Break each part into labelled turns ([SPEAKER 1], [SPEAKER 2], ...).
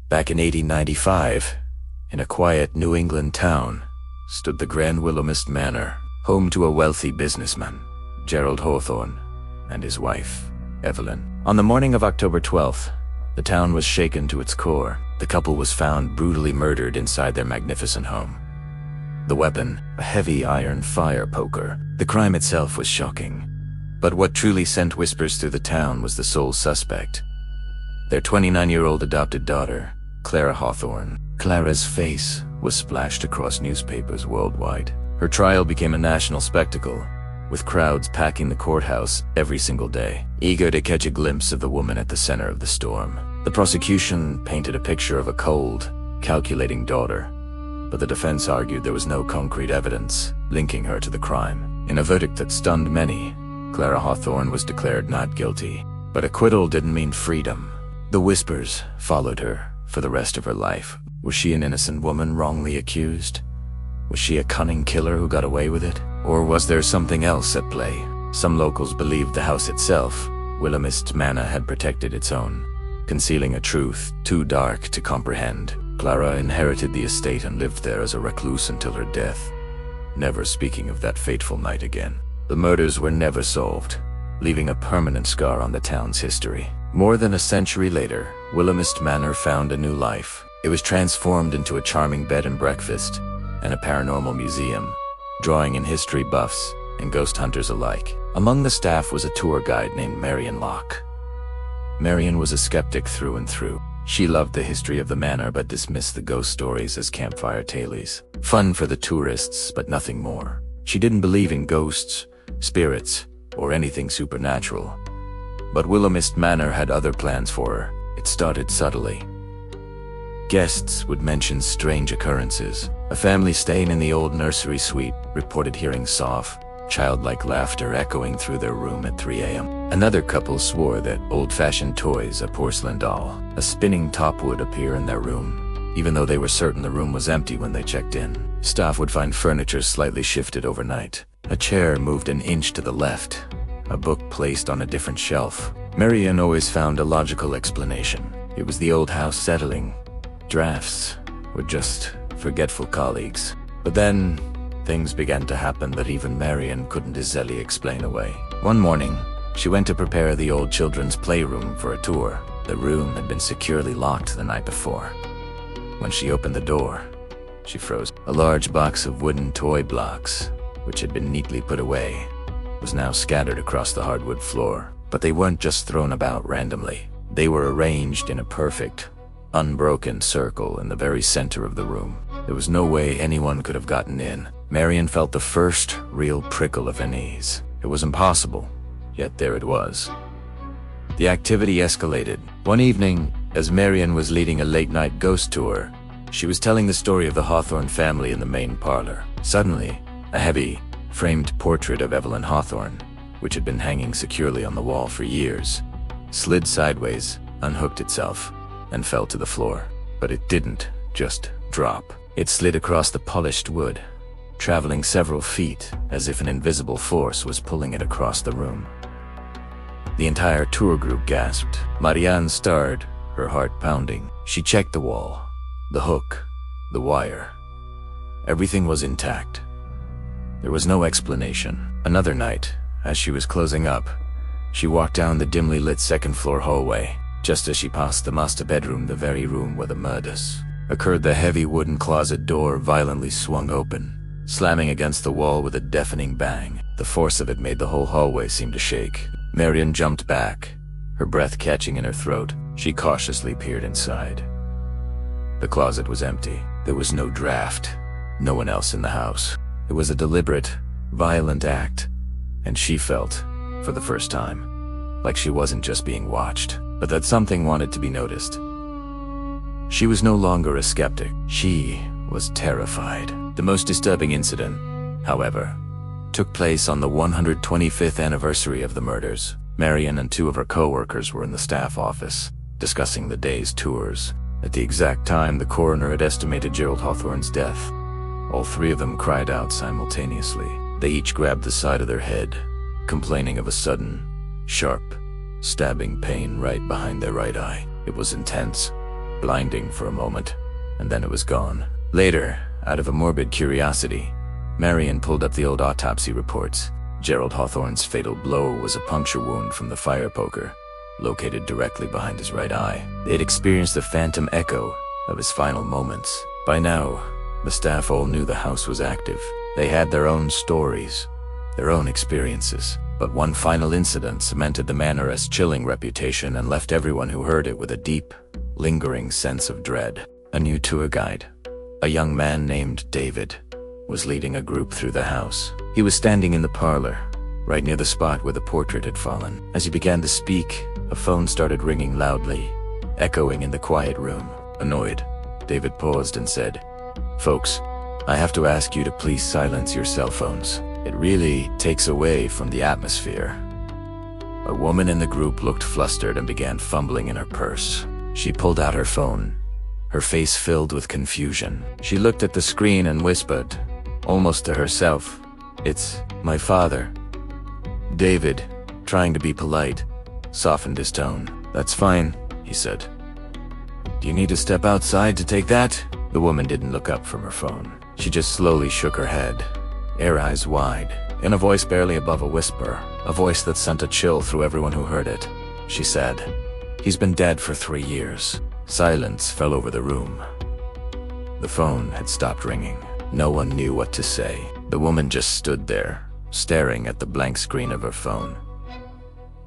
[SPEAKER 1] Back in 1895, in a quiet New England town, stood the grand Willowmist Manor, home to a wealthy businessman, Gerald Hawthorne, and his wife, Evelyn. On the morning of October 12th, the town was shaken to its core. The couple was found brutally murdered inside their magnificent home. The weapon, a heavy iron fire poker. The crime itself was shocking. But what truly sent whispers through the town was the sole suspect. Their 29-year-old adopted daughter, Clara Hawthorne. Clara's face was splashed across newspapers worldwide. Her trial became a national spectacle, with crowds packing the courthouse every single day, eager to catch a glimpse of the woman at the center of the storm. The prosecution painted a picture of a cold, calculating daughter, but the defense argued there was no concrete evidence linking her to the crime. In a verdict that stunned many, Clara Hawthorne was declared not guilty. But acquittal didn't mean freedom. The whispers followed her for the rest of her life. Was she an innocent woman wrongly accused? Was she a cunning killer who got away with it? Or was there something else at play? Some locals believed the house itself, Willowmist Manor, had protected its own, concealing a truth too dark to comprehend. Clara inherited the estate and lived there as a recluse until her death, never speaking of that fateful night again. The murders were never solved, leaving a permanent scar on the town's history. More than a century later, Willowmist Manor found a new life. It was transformed into a charming bed and breakfast and a paranormal museum, drawing in history buffs and ghost hunters alike. Among the staff was a tour guide named Marian Locke. Marian was a skeptic through and through. She loved the history of the manor but dismissed the ghost stories as campfire tales. Fun for the tourists, but nothing more. She didn't believe in ghosts, spirits, or anything supernatural. But Willowmist Manor had other plans for her. It started subtly. Guests would mention strange occurrences. A family staying in the old nursery suite reported hearing soft, childlike laughter echoing through their room at 3 a.m. Another couple swore that old-fashioned toys, a porcelain doll, a spinning top, would appear in their room, even though they were certain the room was empty when they checked in. Staff would find furniture slightly shifted overnight. A chair moved an inch to the left, a book placed on a different shelf. Marian always found a logical explanation. It was the old house settling. Drafts were just forgetful colleagues. But then, things began to happen that even Marian couldn't easily explain away. One morning, she went to prepare the old children's playroom for a tour. The room had been securely locked the night before. When she opened the door, she froze. A large box of wooden toy blocks, which had been neatly put away, was now scattered across the hardwood floor. But they weren't just thrown about randomly. They were arranged in a perfect, unbroken circle in the very center of the room. There was no way anyone could have gotten in. Marian felt the first real prickle of unease. It was impossible, yet there it was. The activity escalated. One evening, as Marian was leading a late-night ghost tour, she was telling the story of the Hawthorne family in the main parlor. Suddenly, a heavy, framed portrait of Evelyn Hawthorne, which had been hanging securely on the wall for years, slid sideways, unhooked itself, and fell to the floor. But it didn't just drop. It slid across the polished wood, traveling several feet as if an invisible force was pulling it across the room. The entire tour group gasped. Marianne stared, her heart pounding. She checked the wall, the hook, the wire. Everything was intact. There was no explanation. Another night, as she was closing up, she walked down the dimly lit second-floor hallway. Just as she passed the master bedroom, the very room where the murders occurred, the heavy wooden closet door violently swung open, slamming against the wall with a deafening bang. The force of it made the whole hallway seem to shake. Marian jumped back, her breath catching in her throat. She cautiously peered inside. The closet was empty. There was no draft, no one else in the house. It was a deliberate, violent act, and she felt, for the first time, like she wasn't just being watched, but that something wanted to be noticed. She was no longer a skeptic. She was terrified. The most disturbing incident, however, took place on the 125th anniversary of the murders. Marian and two of her co-workers were in the staff office, discussing the day's tours. At the exact time the coroner had estimated Gerald Hawthorne's death, all three of them cried out simultaneously. They each grabbed the side of their head, complaining of a sudden, sharp, stabbing pain right behind their right eye. It was intense, blinding for a moment, and then it was gone. Later, out of a morbid curiosity, Marion pulled up the old autopsy reports. Gerald Hawthorne's fatal blow was a puncture wound from the fire poker, located directly behind his right eye. They had experienced a phantom echo of his final moments. By now, the staff all knew the house was active. They had their own stories, their own experiences. But one final incident cemented the manor's chilling reputation and left everyone who heard it with a deep, lingering sense of dread. A new tour guide, a young man named David, was leading a group through the house. He was standing in the parlor, right near the spot where the portrait had fallen. As he began to speak, a phone started ringing loudly, echoing in the quiet room. Annoyed, David paused and said, "Folks, I have to ask you to please silence your cell phones. It really takes away from the atmosphere." A woman in the group looked flustered and began fumbling in her purse. She pulled out her phone, her face filled with confusion. She looked at the screen and whispered, almost to herself, "It's my father." David, trying to be polite, softened his tone. "That's fine," he said. "Do you need to step outside to take that?" The woman didn't look up from her phone. She just slowly shook her head, her eyes wide. In a voice barely above a whisper, a voice that sent a chill through everyone who heard it, she said, "He's been dead for 3 years." Silence fell over the room. The phone had stopped ringing. No one knew what to say. The woman just stood there, staring at the blank screen of her phone,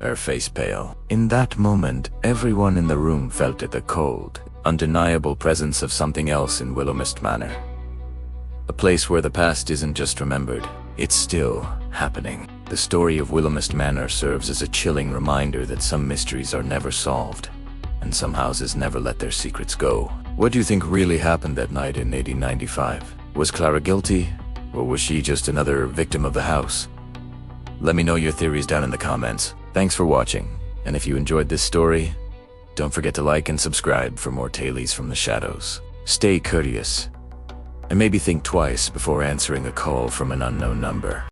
[SPEAKER 1] her face pale. In that moment, everyone in the room felt it, the cold, undeniable presence of something else in Willowmist Manor. A place where the past isn't just remembered, it's still happening. The story of Willowmist Manor serves as a chilling reminder that some mysteries are never solved, and some houses never let their secrets go. What do you think really happened that night in 1895? Was Clara guilty, or was she just another victim of the house? Let me know your theories down in the comments. Thanks for watching, and if you enjoyed this story, don't forget to like and subscribe for more tales from the shadows. Stay curious, and maybe think twice before answering a call from an unknown number.